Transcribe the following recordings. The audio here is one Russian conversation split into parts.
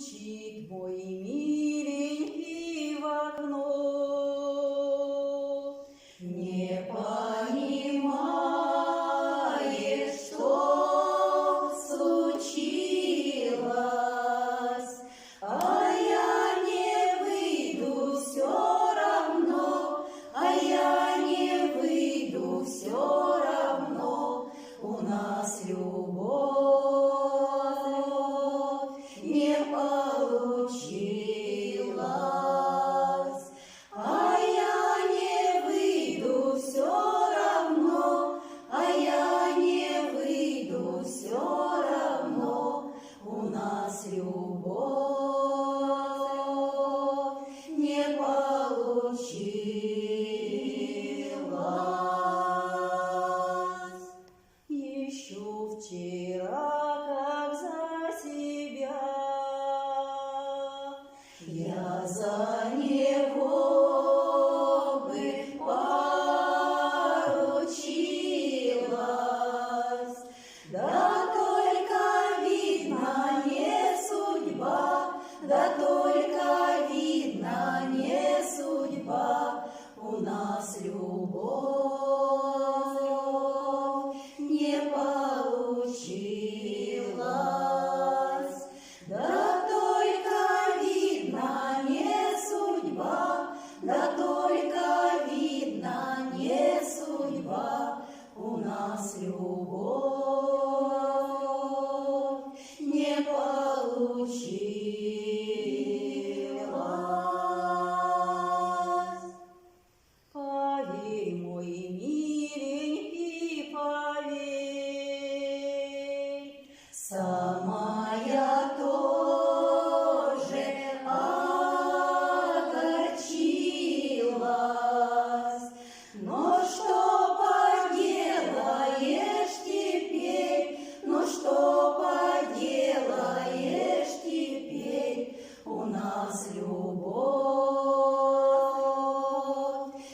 стучит мой миленький в окно. Не понимает, что случилось, а я не выйду все равно, а я не выйду все равно. У нас любовь не получилась, а я не выйду все равно, а я не выйду все равно. У нас любовь не получилась. Еще вчера, как за себя, я за него бы поручилась, да только видно не судьба, да только видно не судьба. У нас любовь не получилась, да только видно не судьба, да только видно не судьба. У нас любовь не получилась. Поверь, мой миленький, поверь, сама я тоже огорчилась, но что поделаешь теперь, ну что поделаешь теперь. У нас любовь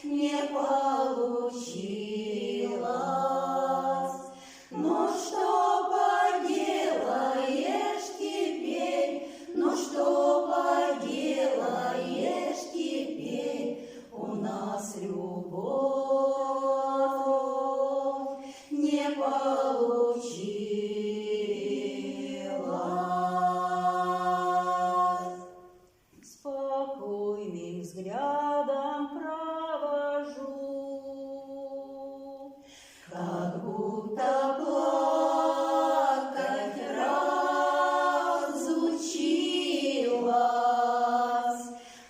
не получилась, но что поделаешь теперь, ну что поделаешь теперь. У нас любовь не получилась. Спокойным взглядом провожу, как будто плакать разучилась.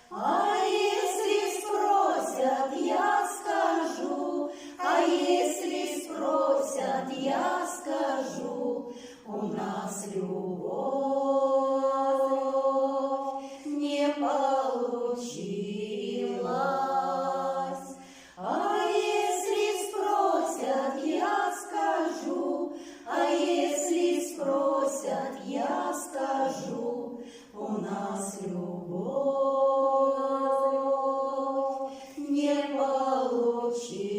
А если спросят, я скажу, а если спросят, я скажу. У нас любовь не получилась. А если спросят, я скажу, а если спросят, я скажу. У нас любовь не получилась.